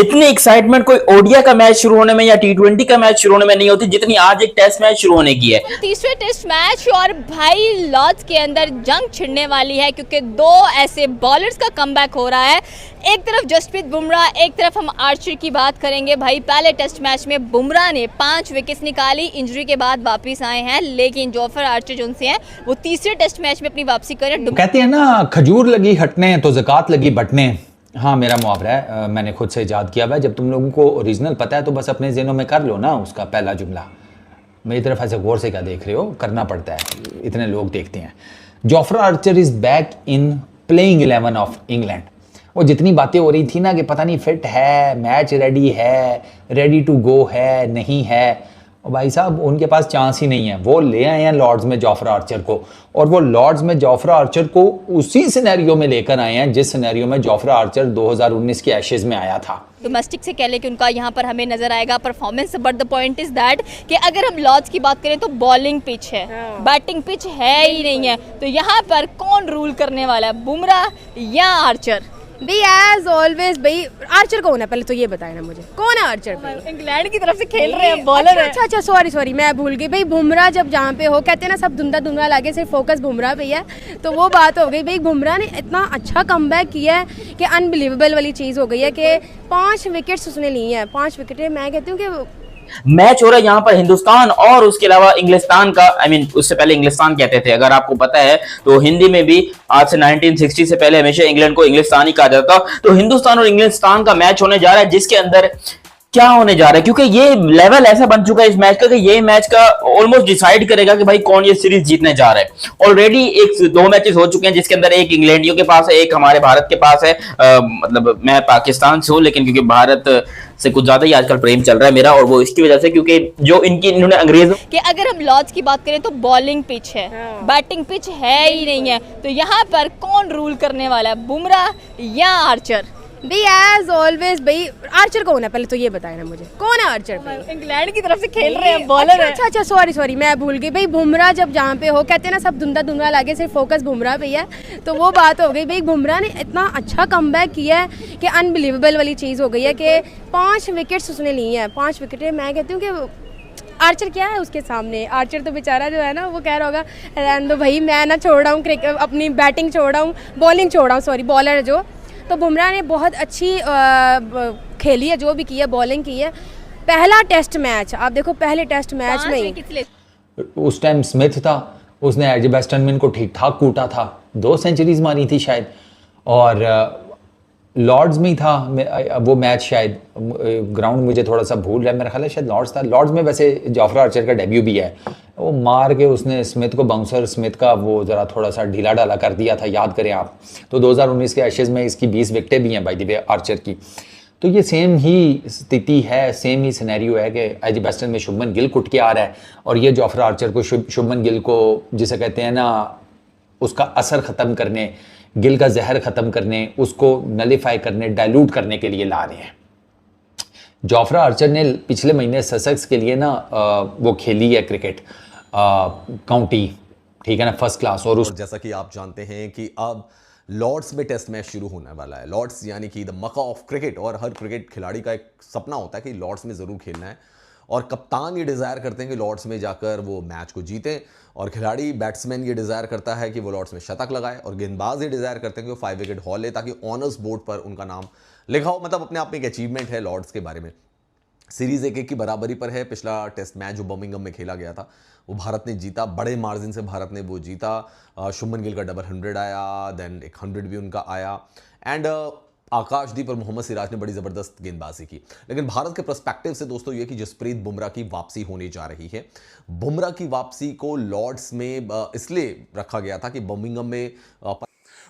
इतनी एक्साइटमेंट कोई ओडीआई का मैच शुरू होने में या टी20 का मैच शुरू होने में नहीं होती जितनी आज एक टेस्ट मैच शुरू होने की है। तीसरे टेस्ट मैच और भाई लॉर्ड्स के अंदर जंग छिड़ने वाली है क्योंकि दो ऐसे बॉलर्स का कमबैक हो रहा है। एक तरफ जसप्रीत बुमराह, एक तरफ हम आर्चर की बात करेंगे। भाई पहले टेस्ट मैच में बुमराह ने 5 विकेट्स निकाली, इंजरी के बाद वापस आए हैं, लेकिन जोफर आर्चर जो उनसे हैं वो तीसरे टेस्ट मैच में अपनी वापसी करें। कहते हैं ना, खजूर लगी हटने तो ज़कात लगी बटने। हाँ, मेरा मुहावरा है, मैंने खुद से ईजाद किया हुआ है। जब तुम लोगों को ओरिजिनल पता है तो बस अपने ज़हनों में कर लो ना उसका पहला जुमला। मेरी तरफ ऐसे गौर से क्या देख रहे हो, करना पड़ता है, इतने लोग देखते हैं। Jofra Archer is back in playing 11 of England. वो जितनी बातें हो रही थी ना कि पता नहीं फिट है, मैच रेडी है, रेडी टू गो है, नहीं है, और भाई साहब उनके पास चांस ही नहीं है। वो ले आए हैं लॉर्ड्स में जोफ्रा आर्चर को, और वो लॉर्ड्स में जोफ्रा आर्चर को उसी सिनेरियो में लेकर आए हैं जिस सिनेरियो में जोफ्रा आर्चर 2019 के एशेज में आया था। डोमेस्टिक से कह ले कि उनका यहाँ पर हमें नजर आएगा performance, but the point is that कि अगर हम लॉर्ड्स की बात करें तो बॉलिंग पिच है, बैटिंग पिच है ही नहीं है। तो यहाँ पर कौन रूल करने वाला है, बुमराह या आर्चर? भाई एज ऑलवेज भाई आर्चर कौन है, पहले तो ये बताए ना मुझे, कौन है आर्चर? इंग्लैंड की तरफ से खेल रहे हैं, बॉलर है। अच्छा सॉरी मैं भूल गई भाई। बुमराह जब जहाँ पे हो, कहते हैं ना सब धुंधला धुंधला लागे, सिर्फ फोकस बुमराह पे है, तो वो बात हो गई। भाई बुमराह ने इतना अच्छा कमबैक किया है कि अनबिलीवेबल वाली चीज़ हो गई है कि 5 विकेट्स उसने ली हैं। 5 विकेटें मैं कहती हूँ कि मैच हो रहा है यहाँ पर हिंदुस्तान और उसके अलावा इंग्लिस्तान का। उससे पहले इंग्लिस्तान कहते थे, अगर आपको पता है तो हिंदी में भी आज से 1960 से पहले हमेशा इंग्लैंड को इंग्लिस्तान ही कहा जाता था। तो हिंदुस्तान और इंग्लिस्तान का मैच होने जा रहा है, जिसके अंदर क्या होने जा रहा है, क्योंकि ये लेवल ऐसा बन चुका है इस मैच का कि ये मैच का ऑलमोस्ट डिसाइड करेगा कि भाई कौन ये सीरीज जीतने जा रहा है। ऑलरेडी 2 मैचेस हो चुके हैं, जिसके अंदर एक इंग्लैंडियों के पास है, एक हमारे भारत के पास है। मतलब मैं पाकिस्तान से हूं, लेकिन क्योंकि भारत से कुछ ज्यादा ही आजकल प्रेम चल रहा है मेरा, और वो इसकी वजह से क्योंकि जो इन्होंने अंग्रेजों कि अगर हम लॉर्ड्स की बात करें तो बॉलिंग पिच है, बैटिंग पिच है ही नहीं है। तो यहाँ पर कौन रूल करने वाला है, बुमराह या आर्चर? भाई एज ऑलवेज भाई आर्चर कौन है, पहले तो ये बताए ना मुझे, कौन है आर्चर? इंग्लैंड की तरफ से खेल रहे हैं, बॉलर है। अच्छा सॉरी मैं भूल गई भाई। बुमराह जब जहाँ पे हो, कहते हैं ना सब धुंधला धुंधला लागे, सिर्फ फोकस बुमराह पे है, तो वो बात हो गई। भाई बुमराह ने इतना अच्छा कमबैक किया है कि अनबिलीवेबल वाली चीज़ हो गई है कि 5 विकेट्स उसने ली हैं। 5 विकेटें मैं कहती हूँ कि आर्चर क्या है उसके सामने। आर्चर तो बेचारा जो है ना, वो कह रहा होगा रहने दो भाई, मैं ना छोड़ रहा हूँ अपनी बैटिंग छोड़ रहा हूँ, बॉलिंग छोड़ रहा हूँ, सॉरी बॉलर है जो। तो बुमराह ने बहुत अच्छी खेली है, जो भी की है, बॉलिंग की है। पहला टेस्ट मैच आप देखो, पहले टेस्ट मैच में ही उस टाइम स्मिथ था, उसने एजबेस्टन को ठीक ठाक कूटा था, 2 सेंचुरीज मारी थी शायद, और लॉर्ड्स में ही था वो मैच शायद। ग्राउंड मुझे थोड़ा सा भूल रहा है, मेरा ख्याल है शायद लॉर्ड्स था। लॉर्ड्स में वैसे जोफ्रा आर्चर का डेब्यू भी है, वो मार के उसने स्मिथ को, बाउंसर स्मिथ का वो ज़रा थोड़ा सा ढीला ढाला कर दिया था, याद करें आप। तो 2019 के एशेज़ में इसकी 20 विकेटें भी हैं बाय द वे आर्चर की। तो ये सेम ही स्थिति है, सेम ही सिनेरियो है कि एजबेस्टन में शुभमन गिल कुट के आ रहा है, और ये जोफ्रा आर्चर को, शुभमन गिल को जिसे कहते हैं ना, उसका असर ख़त्म करने, गिल का जहर ख़त्म करने, उसको नलीफाई करने, डाइल्यूट करने के लिए ला रहे हैं। जोफ्रा आर्चर ने पिछले महीने ससेक्स के लिए ना वो खेली है क्रिकेट काउंटी, ठीक है ना, फर्स्ट क्लास। और जैसा कि आप जानते हैं कि अब लॉर्ड्स में टेस्ट मैच शुरू होने वाला है। लॉर्ड्स यानी कि द मक्का ऑफ क्रिकेट, और हर क्रिकेट खिलाड़ी का एक सपना होता है कि लॉर्ड्स में ज़रूर खेलना है, और कप्तान ये डिज़ायर करते हैं कि लॉर्ड्स में जाकर वो मैच को जीतें, और खिलाड़ी बैट्समैन ये डिज़ायर करता है कि वो लॉर्ड्स में शतक लगाए, और गेंदबाज ये डिज़ायर करते हैं कि वो 5 विकेट हॉल ले, ताकि ऑनर्स बोर्ड पर उनका नाम लिखा हो। मतलब अपने आप में एक अचीवमेंट है लॉर्ड्स के बारे में। सीरीज़ 1-1 की बराबरी पर है। पिछला टेस्ट मैच जो बर्मिंघम में खेला गया था वो भारत ने जीता, बड़े मार्जिन से भारत ने वो जीता। शुभमन गिल का डबल 100 आया, देन एक 100 भी उनका आया, एंड आकाशदीप और मोहम्मद सिराज ने बड़ी ज़बरदस्त गेंदबाजी की। लेकिन भारत के पर्सपेक्टिव से दोस्तों ये कि जसप्रीत बुमराह की वापसी होने जा रही है। बुमराह की वापसी को लॉर्ड्स में इसलिए रखा गया था कि बर्मिंघम में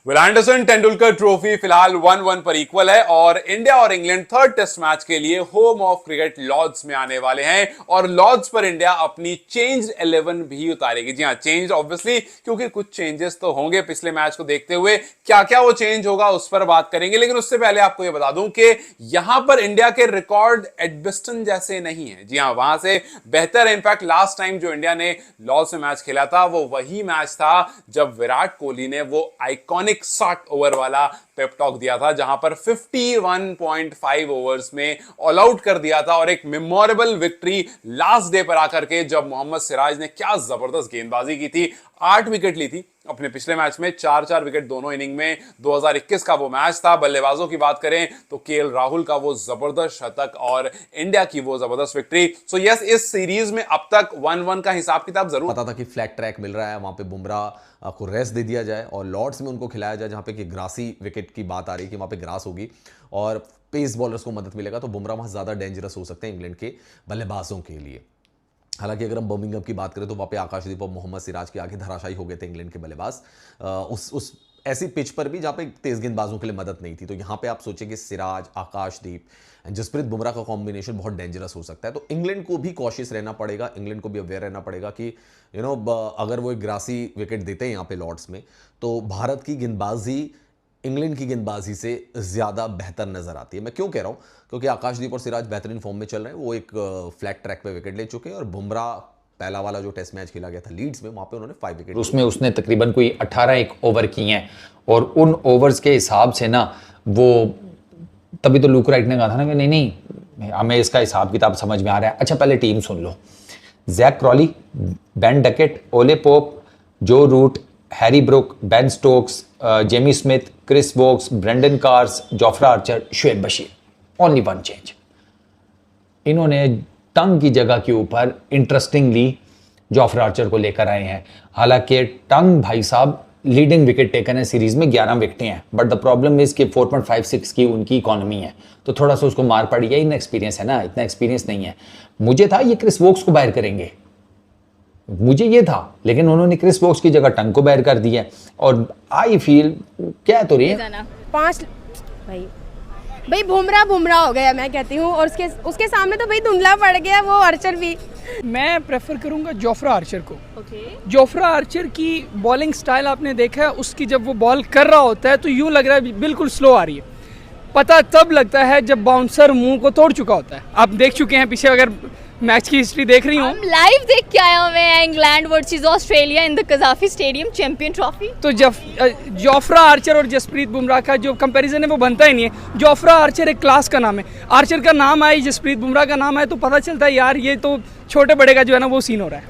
एंडरसन तेंदुलकर ट्रॉफी फिलहाल 1-1 पर इक्वल है, और इंडिया और इंग्लैंड थर्ड टेस्ट मैच के लिए होम ऑफ क्रिकेट लॉर्ड्स में आने वाले हैं, और लॉर्ड्स पर इंडिया अपनी चेंज 11 भी उतारेगी। जी हां, चेंज ऑब्वियसली, क्योंकि कुछ चेंजेस तो होंगे पिछले मैच को देखते हुए। क्या क्या वो चेंज होगा उस पर बात करेंगे, लेकिन उससे पहले आपको यह बता दूं कि यहां पर इंडिया के रिकॉर्ड एडबेस्टन जैसे नहीं है। जी हां, वहां से बेहतर है। इनफैक्ट लास्ट टाइम जो इंडिया ने लॉर्ड्स में मैच खेला था वो वही मैच था जब विराट कोहली ने वो आइकॉनिक आइकॉनिक 60 ओवर वाला पेप टॉक दिया था, जहां पर 51.5 ओवर्स में ऑल आउट कर दिया था और एक मेमोरेबल विक्ट्री लास्ट डे पर आकर के, जब मोहम्मद सिराज ने क्या जबरदस्त गेंदबाजी की थी, 8 विकेट ली थी अपने पिछले मैच में, 4-4 विकेट दोनों इनिंग में। 2021 का वो मैच था। बल्लेबाजों की बात करें तो केएल राहुल का वो जबरदस्त शतक और इंडिया की वो जबरदस्त विक्ट्री। सो यस, इस सीरीज में अब तक 1-1 का हिसाब किताब जरूर पता था कि फ्लैट ट्रैक मिल रहा है, वहां पे बुमराह को रेस्ट दे दिया जाए और लॉर्ड्स में उनको खिलाया जाए, जहां पे कि ग्रासी विकेट की बात आ रही है कि वहां पे ग्रास होगी और पेस बॉलर्स को मदद मिलेगा, तो बुमराह वहां ज्यादा डेंजरस हो सकते हैं इंग्लैंड के बल्लेबाजों के लिए। हालांकि अगर हम बर्मिंघम की बात करें तो वहाँ पे आकाशदीप और मोहम्मद सिराज के आगे धराशायी हो गए थे इंग्लैंड के बल्लेबाज, उस ऐसी पिच पर भी जहाँ पे तेज गेंदबाजों के लिए मदद नहीं थी। तो यहाँ पे आप सोचेंगे सिराज, आकाशदीप एंड जसप्रीत बुमराह का कॉम्बिनेशन बहुत डेंजरस हो सकता है। तो इंग्लैंड को भी कॉशियस रहना पड़ेगा, इंग्लैंड को भी अवेयर रहना पड़ेगा कि अगर वो एक ग्रासी विकेट देते हैं यहाँ पे लॉर्ड्स में, तो भारत की गेंदबाजी इंग्लैंड की गेंदबाजी से ज़्यादा बेहतर नजर आती है। मैं क्यों कह रहा हूँ, क्योंकि आकाशदीप और सिराज बेहतरीन फॉर्म में चल रहे हैं, वो एक फ्लैट ट्रैक पे विकेट ले चुके हैं और बुमराह पहला वाला जो टेस्ट मैच खेला गया था लीड्स में, वहाँ पे उन्होंने 5 विकेट, उसमें उसने तकरीबन कोई 18 ओवर किए हैं और उन ओवर्स के हिसाब से ना वो, तभी तो लुक राइट ने कहा था ना कि नहीं हमें इसका हिसाब किताब समझ में आ रहा है। अच्छा पहले टीम सुन लो। Jack Crawley, Ben Duckett, Ollie Pope, Joe Root, Harry Brook, Ben Stokes, Jamie Smith, Chris Woakes, Brydon Carse, Jofra Archer, Shoaib Bashir, only one change. इन्होंने टंग की जगह के ऊपर इंटरेस्टिंगली जोफ्रा आर्चर को लेकर आए हैं। हालांकि टंग भाई साहब लीडिंग विकेट टेकन है सीरीज में, 11 विकेटें हैं, बट द प्रॉब्लम इज कि 4.56 की उनकी इकोनॉमी है, तो थोड़ा सा उसको मार पड़ी है। इन एक्सपीरियंस है ना, इतना एक्सपीरियंस नहीं है। मुझे था ये क्रिस वोक्स को बाहर करेंगे, मुझे ये था, लेकिन उन्होंने क्रिस वोक्स की जगह टंग को बाहर कर दिया और आई फील क्या तो रही है 5 भाई बुमराह हो गया मैं कहती हूँ, और उसके सामने तो भाई धुंधला पड़ गया वो आर्चर भी। मैं प्रेफर करूंगा जोफ्रा आर्चर को। जोफ्रा आर्चर की बॉलिंग स्टाइल आपने देखा है, उसकी जब वो बॉल कर रहा होता है तो यूं लग रहा है बिल्कुल स्लो आ रही है। पता तब लगता है जब बाउंसर मुंह को तोड़ चुका होता है। आप देख चुके हैं पीछे, अगर मैच की हिस्ट्री देख रही हूँ, हम लाइव देख के आए हुए हैं England versus Australia in the Gaddafi stadium, champion trophy. तो जोफ्रा आर्चर और जसप्रीत बुमराह का जो कंपैरिजन है वो बनता ही नहीं है। जोफ्रा आर्चर एक क्लास का नाम है, आर्चर का नाम आए, जसप्रीत बुमराह का नाम आए तो पता चलता है यार ये तो छोटे बड़े का जो है ना वो सीन हो रहा है।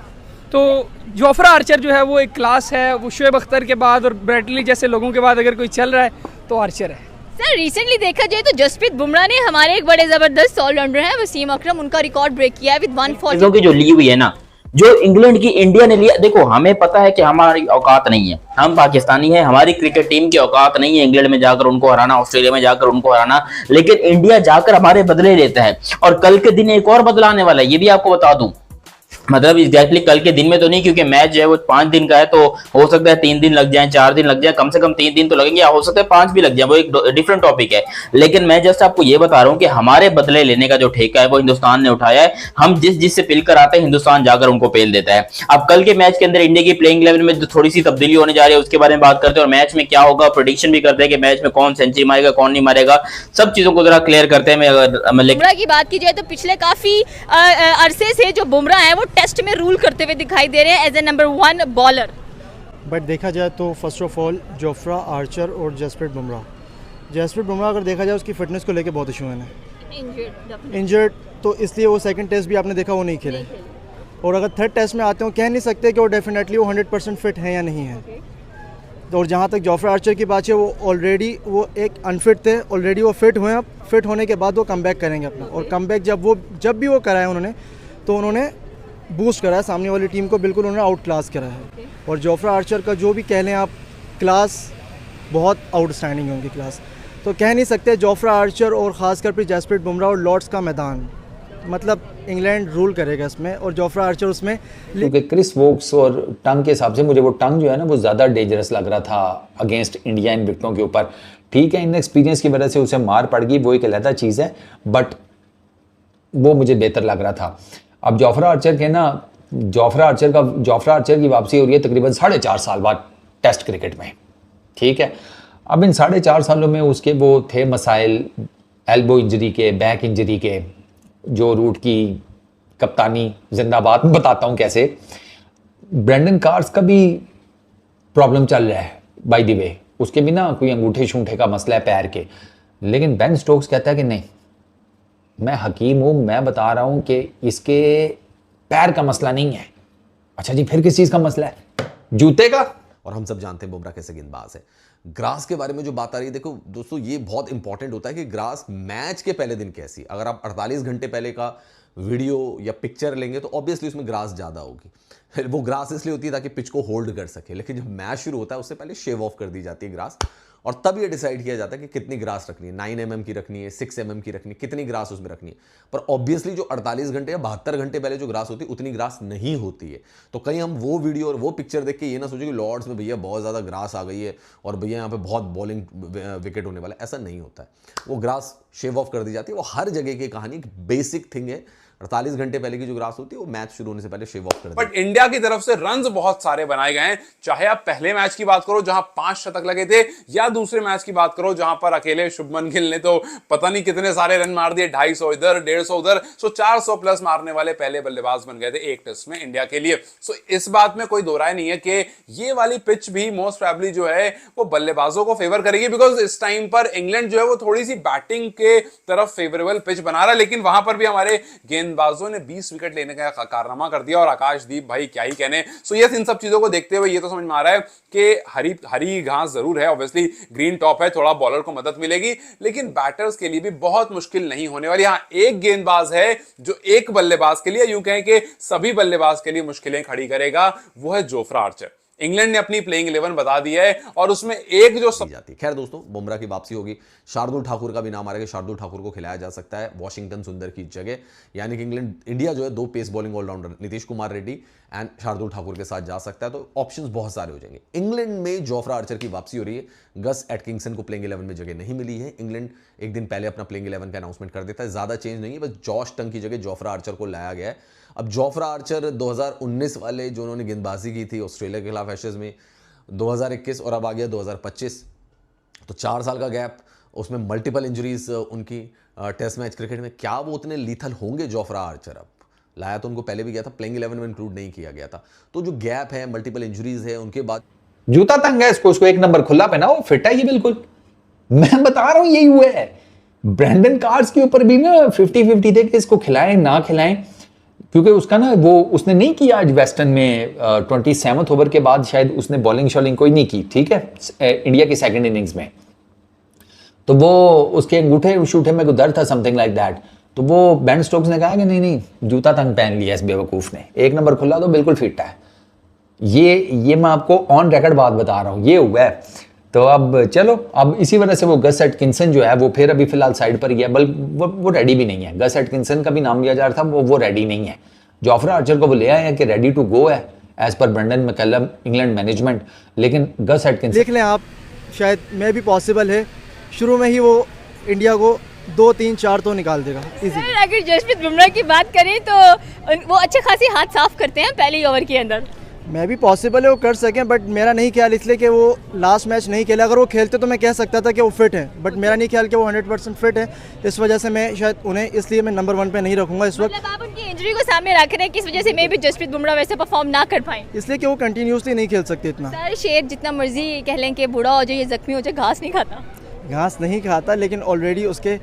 तो जोफ्रा आर्चर जो है वो एक क्लास है, वो शुएब अख्तर के बाद और ब्रैडली जैसे लोगों के बाद अगर कोई चल रहा है तो आर्चर है। सर रिसेंटली देखा जाए तो जसप्रीत बुमराह ने हमारे एक बड़े जबरदस्त ऑलराउंडर हैं वसीम अकरम, उनका रिकॉर्ड ब्रेक किया है विद 140 की जो ली हुई है ना, जो इंग्लैंड की इंडिया ने लिया। देखो हमें पता है कि हमारी औकात नहीं है, हम पाकिस्तानी हैं, हमारी क्रिकेट टीम की औकात नहीं है इंग्लैंड में जाकर उनको हराना, ऑस्ट्रेलिया में जाकर उनको हराना, लेकिन इंडिया जाकर हमारे बदले लेता है और कल के दिन एक और बदला आने वाला है, ये भी आपको बता दूं। मतलब एग्जैक्टली कल के दिन में तो नहीं, क्योंकि मैच जो है वो 5 दिन का है, तो हो सकता है 3 दिन लग जाए, 4 दिन लग जाए, कम से कम 3 दिन तो लगेंगे, या हो सकता है 5 भी लग जाए, वो एक डिफरेंट टॉपिक है। लेकिन मैं जस्ट आपको ये बता रहा हूँ कि हमारे बदले लेने का जो ठेका है वो हिंदुस्तान ने उठाया है। हम जिससे पिल कर आते हैं हिंदुस्तान जाकर उनको पेल देता है। अब कल के मैच के अंदर इंडिया की प्लेइंग इलेवन में थोड़ी सी तब्दीली होने जा रही है, उसके बारे में बात करते हैं और मैच में क्या होगा, प्रेडिक्शन भी करते हैं कि मैच में कौन सेंचुरी मारेगा कौन नहीं मारेगा, सब चीजों को जरा क्लियर करते हैं। बुमराह की बात की जाए तो पिछले काफी अरसे से जो बुमराह है वो टेस्ट में रूल करते हुए दिखाई दे रहे हैं as a number 1 bowler. But देखा जाए तो first of all Jofra Archer और जसप्रीत बुमराह अगर देखा जाए उसकी फिटनेस को लेके बहुत इशू है ना, इंजर्ड, तो इसलिए वो सेकंड टेस्ट भी आपने देखा वो नहीं खेले, और अगर थर्ड टेस्ट में आते हो कह नहीं सकते कि वो डेफिनेटली वो 100% फिट है या नहीं है। तो और जहाँ तक जोफ्रा आर्चर की बात है, वो ऑलरेडी वो एक अनफिट थे, ऑलरेडी वो फिट हुए हैं, फिट होने के बाद वो कमबैक करेंगे अपना, और कमबैक जब भी वो कराए उन्होंने, तो उन्होंने बूस्ट करा है सामने वाली टीम को, बिल्कुल उन्होंने आउट क्लास करा है। और जोफ्रा आर्चर का जो भी कह लें आप, क्लास बहुत आउटस्टैंडिंग है उनकी क्लास, तो कह नहीं सकते जोफ्रा आर्चर और ख़ासकर फिर जसप्रीत बुमराह और लॉर्ड्स का मैदान, मतलब इंग्लैंड रूल करेगा इसमें और जोफ्रा आर्चर उसमें। क्योंकि क्रिस वोक्स और टंग के हिसाब से मुझे वो टंग जो है ना वो ज़्यादा डेंजरस लग रहा था अगेंस्ट इंडिया इन विकेटों के ऊपर। ठीक है, इन एक्सपीरियंस की वजह से उसे मार पड़ गई, वो एक अलग चीज़ है, बट वो मुझे बेहतर लग रहा था। अब जोफ्रा आर्चर की वापसी हो रही है तकरीबन 4.5 साल बाद टेस्ट क्रिकेट में। ठीक है, अब इन 4.5 सालों में उसके वो थे मसाइल, एल्बो इंजरी के, बैक इंजरी के, जो रूट की कप्तानी जिंदाबाद, बताता हूँ कैसे। ब्रेंडन कार्स का भी प्रॉब्लम चल रहा है बाय द वे, उसके भी ना कोई अंगूठे शूंठे का मसला है पैर के, लेकिन बेन स्टोक्स कहता है कि नहीं, मैं हकीम हूँ, मैं बता रहा हूँ कि इसके पैर का मसला नहीं है। अच्छा जी, फिर किस चीज़ का मसला है? जूते का। और हम सब जानते हैं बुमराह कैसे गेंदबाज है। ग्रास के बारे में जो बात आ रही है, देखो दोस्तों, ये बहुत इंपॉर्टेंट होता है कि ग्रास मैच के पहले दिन कैसी। अगर आप 48 घंटे पहले का वीडियो या पिक्चर लेंगे तो ऑब्वियसली उसमें ग्रास ज़्यादा होगी। वो ग्रास इसलिए होती है ताकि पिच को होल्ड कर सके, लेकिन जब मैच शुरू होता है उससे पहले शेव ऑफ कर दी जाती है ग्रास, और तब ये डिसाइड किया जाता है कि कितनी ग्रास रखनी है, 9 mm की रखनी है, 6 mm की रखनी है, कितनी ग्रास उसमें रखनी है। पर ऑब्वियसली जो 48 घंटे या 72 घंटे पहले जो ग्रास होती है उतनी ग्रास नहीं होती है। तो कहीं हम वो वीडियो और वो पिक्चर देख के ये ना सोचे कि लॉर्ड्स में भैया बहुत ज़्यादा ग्रास आ गई है और भैया यहाँ पे बहुत बॉलिंग विकेट होने वाला है, ऐसा नहीं होता है। वो ग्रास शेव ऑफ कर दी जाती है। वो हर जगह की कहानी एक बेसिक थिंग है। 48 घंटे पहले की जो ग्रास होती है वो मैच शुरू होने से पहले शेव ऑफ कर दी। बट इंडिया की तरफ से रन्स बहुत सारे बनाए गए हैं, चाहे आप पहले मैच की बात करो जहां 5 शतक लगे थे, या दूसरे मैच की बात करो जहां पर अकेले शुभमन गिल ने तो पता नहीं कितने सारे रन मार दिए, 250 इधर 150 उधर, सो 400 प्लस मारने वाले पहले बल्लेबाज बन गए थे एक टेस्ट में इंडिया के लिए। सो इस बात में कोई दो राय नहीं है कि ये वाली पिच भी मोस्ट प्रोबेबली जो है वो बल्लेबाजों को फेवर करेगी, बिकॉज इस टाइम पर इंग्लैंड जो है वो थोड़ी सी बैटिंग के तरफ फेवरेबल पिच बना रहा है, लेकिन वहां पर भी हमारे गेंदबाजों ने 20 विकेट लेने का कारनामा कर दिया, और आकाशदीप भाई क्या ही कहने। सो यस, इन सब चीजों को देखते हुए ये तो समझ में आ रहा है कि हरी घास जरूर है, ऑब्वियसली ग्रीन टॉप है, थोड़ा बॉलर को मदद मिलेगी, लेकिन बैटर्स के लिए भी बहुत मुश्किल नहीं होने वाली। हाँ, एक गेंदबाज है जो एक बल्लेबाज के लिए, यूं कहें कि सभी बल्लेबाज के लिए मुश्किलें खड़ी करेगा, वो है जोफ्रा आर्चर। इंग्लैंड ने अपनी प्लेइंग 11 बता दी है, और उसमें एक जो जाती है। खैर दोस्तों, बुमराह की वापसी होगी, शार्दुल ठाकुर का भी नाम आ रहा है कि शार्दुल ठाकुर को खिलाया जा सकता है वॉशिंगटन सुंदर की जगह, यानी कि इंडिया जो है 2 pace bowling allrounder Nitish Kumar Reddy and Shardul Thakur के साथ जा सकता है, तो ऑप्शंस बहुत सारे हो जाएंगे। इंग्लैंड में जोफ्रा आर्चर की वापसी हो रही है। गस एटकिंसन को प्लेइंग 11 में जगह नहीं मिली है। इंग्लैंड एक दिन पहले अपना प्लेइंग 11 का अनाउंसमेंट कर देता है, ज्यादा चेंज नहीं है, बस जॉश टंग की जगह जोफ्रा आर्चर को लाया गया है। अब जोफ्रा आर्चर 2019 वाले जो उन्होंने गेंदबाजी की थी ऑस्ट्रेलिया के खिलाफ एशेज में, 2021 और अब आ गया 2025, तो 4 साल का गैप, उसमें मल्टीपल इंजरीज उनकी टेस्ट मैच क्रिकेट में। क्या वो उतने लीथल होंगे जोफ्रा आर्चर? अब लाया तो उनको पहले भी गया था, प्लेइंग 11 में इंक्लूड नहीं किया गया था, तो जो गैप है, मल्टीपल इंजरीज है, उनके बाद जूता तंग है इसको 1 नंबर खुला पहना, वो फिट है ये बिल्कुल। मैं बता रहा हूं यही हुआ है। ब्रैंडन कार्स के ऊपर भी ना 50-50 थे कि इसको खिलाएं ना खिलाएं, क्योंकि उसका ना वो उसने नहीं किया आज वेस्टर्न में 27th ओवर के बाद शायद उसने बॉलिंग शॉलिंग कोई नहीं की, ठीक है, इंडिया की सेकंड इनिंग्स में, तो वो उसके अंगूठे शूठे में दर्द था, समथिंग लाइक दैट। तो वो बेन स्टोक्स ने कहा कि नहीं जूता तंग पहन लिया इस बेवकूफ ने, 1 नंबर खुला तो बिल्कुल फिट है। ये मैं आपको ऑन रिकॉर्ड बात बता रहा हूँ, ये हुआ है। तो अब चलो, अब इसी वजह से वो गस एटकिंसन जो है वो फिर अभी फिलहाल साइड पर ही है, बल्कि वो रेडी भी नहीं है। गस एटकिंसन का भी नाम लिया जा रहा था, वो रेडी नहीं है। जोफ्रा आर्चर को वो ले आए हैं कि रेडी टू गो है as per Brendon McCullum England management, लेकिन गस एटकिंसन देख लें आप, शायद मैं भी पॉसिबल है, शुरू में ही वो इंडिया को 2, 3, 4 तो निकाल देगा इजी। अगर जसप्रीत बुमराह की बात करें तो वो अच्छे खासी हाथ साफ करते हैं पहले ओवर के अंदर। मैं भी पॉसिबल है वो कर सकें, बट मेरा नहीं ख्याल, इसलिए कि वो लास्ट मैच नहीं खेला। अगर वो खेलते तो मैं कह सकता था कि वो फिट है, बट मेरा नहीं ख्याल कि वो 100% फिट है। इस वजह से मैं शायद उन्हें, इसलिए मैं नंबर 1 पे नहीं रखूंगा इस वक्त। मतलब आप उनकी इंजरी को सामने रख रहे हैं, किस वजह से मे भी जसप्रीत बुमराह वैसे परफॉर्म ना कर पाए? इसलिए कि वो कंटिन्यूसली नहीं खेल सकते इतना। सर, शेर जितना मर्जी कह लें कि बूढ़ा हो जाए, ये जख्मी हो जाए, घास नहीं खाता। घास नहीं खाता, लेकिन ऑलरेडी उसके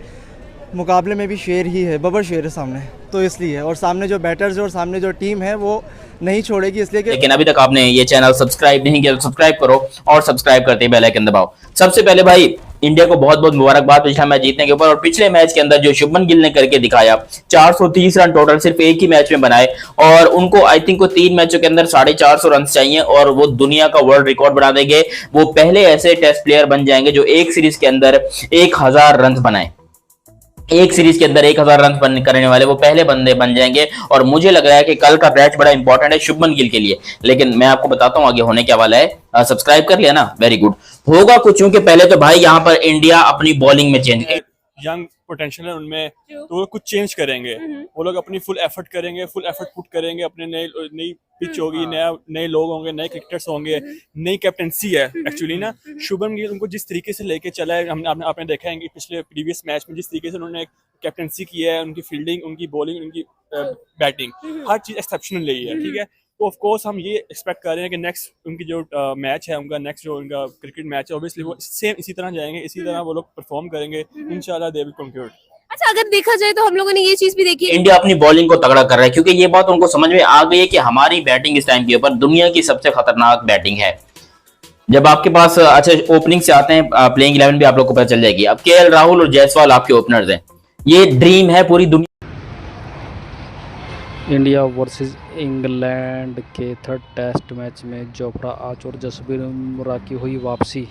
मुकाबले में भी शेर ही है, बबर शेर है सामने, तो इसलिए, और सामने जो बैटर्स है और सामने जो टीम है वो नहीं छोड़ेगी, इसलिए कि लेकिन अभी तक आपने ये चैनल सब्सक्राइब नहीं किया तो सब्सक्राइब करो, और सब्सक्राइब करते ही बेल आइकन दबाओ। सबसे पहले भाई इंडिया को बहुत बहुत मुबारकबाद पिछला मैच जीतने के ऊपर, और पिछले मैच के अंदर जो शुभमन गिल ने करके दिखाया, 430 रन टोटल सिर्फ एक ही मैच में बनाए, और उनको आई थिंक 3 मैचों के अंदर 450 रन चाहिए और वो दुनिया का वर्ल्ड रिकॉर्ड बना देंगे। वो पहले ऐसे टेस्ट प्लेयर बन जाएंगे जो एक सीरीज के अंदर 1000 रन बनाए, एक सीरीज के अंदर 1000 रन करने वाले वो पहले बंदे बन जाएंगे। और मुझे लग रहा है कि कल का मैच बड़ा इंपॉर्टेंट है शुभमन गिल के लिए, लेकिन मैं आपको बताता हूं आगे होने क्या वाला है। सब्सक्राइब कर लिया ना, वेरी गुड। होगा कुछ, क्योंकि पहले तो भाई यहाँ पर इंडिया अपनी बॉलिंग में चेंज, यंग पोटेंशियल है उनमें, तो वो कुछ चेंज करेंगे, वो लोग अपनी फुल एफर्ट करेंगे, फुल एफर्ट पुट करेंगे, अपने नई पिच होगी, नए लोग होंगे, नए क्रिकेटर्स होंगे, नई कैप्टनसी है एक्चुअली ना। शुभम गिल उनको जिस तरीके से लेके चला है, आपने देखा है कि पिछले प्रीवियस मैच में जिस तरीके से उन्होंने कैप्टनसी की है, उनकी फील्डिंग, उनकी बॉलिंग, उनकी बैटिंग, हर चीज एक्सेप्शनल रही है, ठीक है। तो ऑफ कोर्स हम ये एक्सपेक्ट कर रहे हैं कि नेक्स्ट उनकी जो मैच है, उनका नेक्स्ट जो उनका क्रिकेट मैच है, ऑब्वियसली वो सेम इसी तरह जाएंगे, इसी तरह वो लोग परफॉर्म करेंगे, इंशाल्लाह दे विल कंक्लूड। अच्छा, अगर देखा जाए तो हम लोगों ने ये चीज भी देखी है, इंडिया अपनी बॉलिंग को तगड़ा कर रहा है, क्योंकि ये बात उनको समझ में आ गई है कि हमारी बैटिंग इस टाइम के ऊपर दुनिया की सबसे खतरनाक बैटिंग है। जब आपके पास अच्छा ओपनिंग से आते हैं, प्लेइंग 11 भी आप लोग को पता चल जाएगी। अब केएल राहुल और जायसवाल आपके ओपनर्स हैं, ये ड्रीम है पूरी दुनिया। इंडिया वर्सेस इंग्लैंड के थर्ड टेस्ट मैच में जोफ्रा आर्चर और जसप्रीत बुमराह की हुई वापसी।